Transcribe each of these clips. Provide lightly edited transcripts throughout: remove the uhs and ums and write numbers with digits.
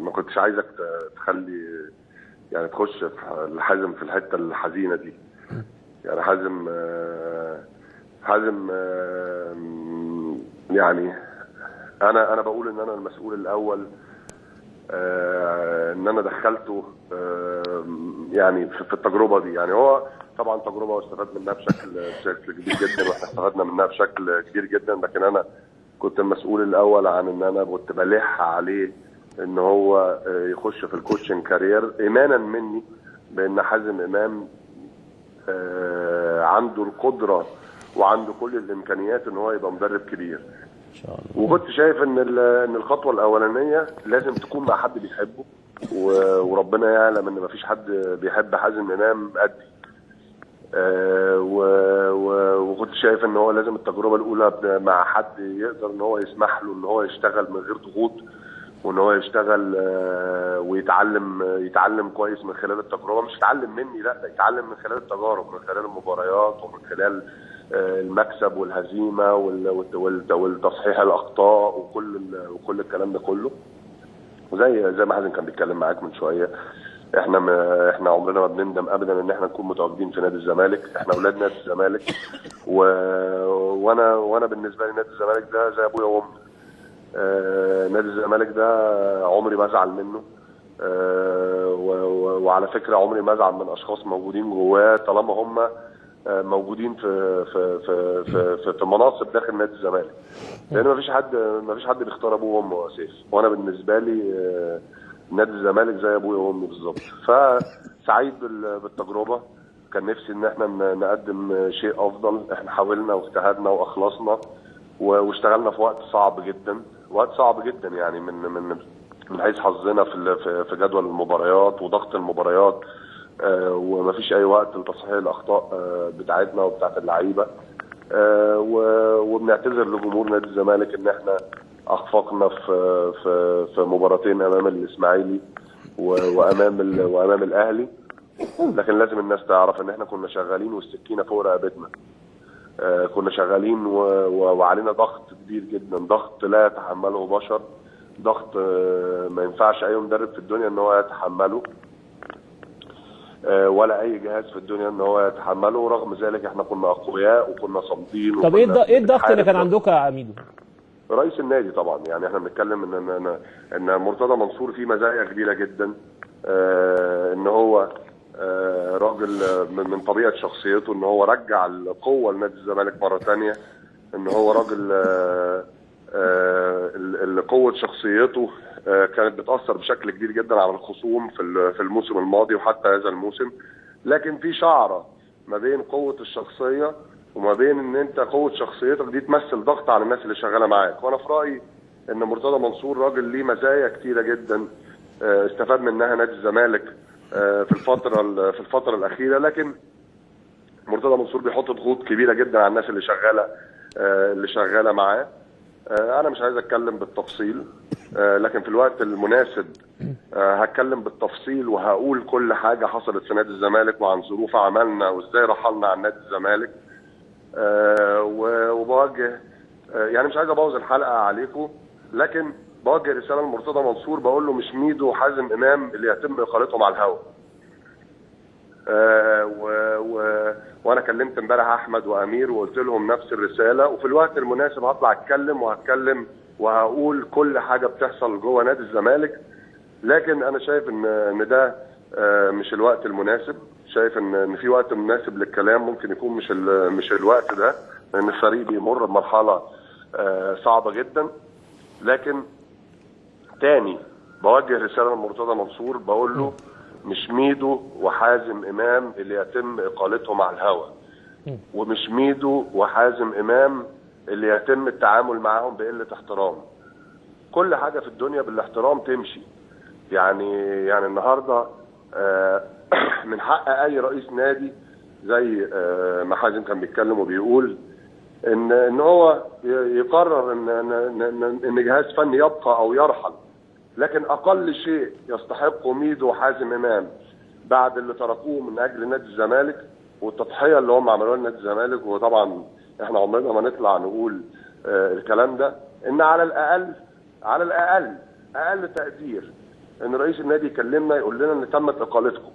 ما كنتش عايزك تخلي يعني تخش في حازم في الحته الحزينه دي. يعني حازم يعني انا بقول ان انا المسؤول الاول، ان انا دخلته يعني في التجربه دي. يعني هو طبعا تجربه واستفاد منها بشكل كبير جدا، واحنا استفدنا منها بشكل كبير جدا، لكن انا كنت المسؤول الاول عن ان انا كنت بلح عليه ان هو يخش في الكوتشنج كارير، ايمانا مني بان حازم امام عنده القدره وعنده كل الامكانيات ان هو يبقى مدرب كبير ان شاء الله. وكنت شايف ان الخطوه الاولانيه لازم تكون مع حد بيحبه، وربنا يعلم ان مفيش حد بيحب حازم امام قدي. وكنت شايف ان هو لازم التجربه الاولى مع حد يقدر ان هو يسمح له ان هو يشتغل من غير ضغوط، وان هو يشتغل ويتعلم كويس من خلال التجربه. مش يتعلم مني، لا، يتعلم من خلال التجارب، من خلال المباريات، ومن خلال المكسب والهزيمه والتصحيح الاخطاء وكل الكلام ده كله. وزي ما حازم كان بيتكلم معاك من شويه، احنا عمرنا ما بنندم ابدا ان احنا نكون متواجدين في نادي الزمالك. احنا اولاد نادي الزمالك، وانا بالنسبه لي نادي الزمالك ده زي ابويا وامي. نادي الزمالك ده عمري ما ازعل منه، وعلى فكره عمري ما ازعل من اشخاص موجودين جواه طالما هم موجودين في مناصب داخل نادي الزمالك، لان مفيش حد بيختار ابوه وامه اساسا. وانا بالنسبه لي نادي الزمالك زي ابويا وامي بالظبط. فسعيد بالتجربه، كان نفسي ان احنا نقدم شيء افضل. احنا حاولنا واجتهدنا واخلصنا واشتغلنا في وقت صعب جدا يعني من حيث حظنا في جدول المباريات وضغط المباريات، ومفيش اي وقت لتصحيح الاخطاء بتاعتنا وبتاعت اللعيبه. وبنعتذر لجمهور نادي الزمالك ان احنا اخفقنا في مباراتين امام الاسماعيلي وامام الاهلي، لكن لازم الناس تعرف ان احنا كنا شغالين والسكينه فوق رقبتنا. كنا شغالين وعلينا ضغط كبير جدا، ضغط لا يتحمله بشر، ضغط ما ينفعش اي مدرب في الدنيا ان هو يتحمله، ولا اي جهاز في الدنيا ان هو يتحمله. ورغم ذلك احنا كنا اقوياء وكنا صامدين. طب ايه الضغط اللي كان عندكم يا عميدو؟ رئيس النادي طبعا. يعني احنا بنتكلم ان مرتضى منصور فيه مزايا كبيره جدا، ان هو راجل من طبيعه شخصيته ان هو رجع القوه لنادي الزمالك مره ثانيه، ان هو راجل اللي قوه شخصيته كانت بتاثر بشكل كبير جدا على الخصوم في الموسم الماضي وحتى هذا الموسم. لكن في شعره ما بين قوه الشخصيه وما بين ان انت قوه شخصيتك دي تمثل ضغط على الناس اللي شغاله معاك. وانا في رايي ان مرتضى منصور راجل ليه مزايا كتيره جدا استفاد منها نادي الزمالك في الفتره الاخيره. لكن مرتضى منصور بيحط ضغوط كبيره جدا على الناس اللي شغاله معاه. انا مش عايز اتكلم بالتفصيل، لكن في الوقت المناسب هتكلم بالتفصيل وهقول كل حاجه حصلت في نادي الزمالك وعن ظروف عملنا وازاي رحلنا عن نادي الزمالك. وبوجه يعني مش عايز ابوظ الحلقه عليكم، لكن بوجه رساله لمرتضى منصور بقول له مش ميدو وحازم امام اللي يتم اقالتهم على الهواء. وانا كلمت امبارح احمد وامير وقلت لهم نفس الرساله، وفي الوقت المناسب هطلع اتكلم وهقول كل حاجه بتحصل جوه نادي الزمالك. لكن انا شايف ان ده مش الوقت المناسب. شايف ان في وقت مناسب للكلام ممكن يكون مش الوقت ده، لان الفريق بيمر بمرحله صعبه جدا. لكن تاني بوجه رساله لمرتضى منصور بقول له مش ميدو وحازم امام اللي يتم اقالتهم على الهوا، ومش ميدو وحازم امام اللي يتم التعامل معاهم بقله احترام. كل حاجه في الدنيا بالاحترام تمشي. يعني النهارده من حق اي رئيس نادي زي ما حازم كان بيتكلم وبيقول ان هو يقرر ان جهاز فني يبقى او يرحل. لكن اقل شيء يستحقه ميدو وحازم امام بعد اللي تركوه من اجل نادي الزمالك والتضحيه اللي هم عملوها لنادي الزمالك، وطبعا احنا عمرنا ما نطلع نقول الكلام ده، ان على الاقل اقل تقدير ان رئيس النادي يكلمنا يقول لنا ان تمت اقالتكم.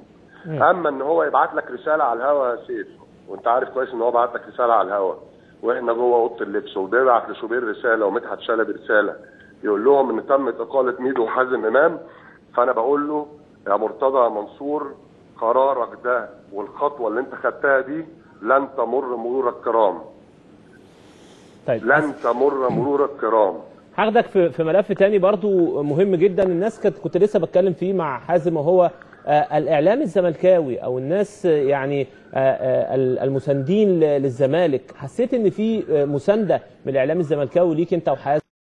اما ان هو يبعت لك رساله على الهوا يا سيف، وانت عارف كويس ان هو بعت لك رساله على الهوا واحنا جوه اوضه اللبس، وبيبعت لشوبير رساله ومدحت شلبي رساله يقول لهم ان تمت اقاله ميدو وحازم امام. فانا بقول له يا مرتضى منصور، قرارك ده والخطوه اللي انت خدتها دي لن تمر مرور الكرام. طيب لن تمر مرور الكرام. هاخدك في ملف تاني برضو مهم جدا. الناس كنت لسه بتكلم فيه مع حازم، وهو الاعلام الزملكاوي او الناس يعني المساندين للزمالك. حسيت ان في مسانده من الاعلام الزملكاوي ليك انت وحازم؟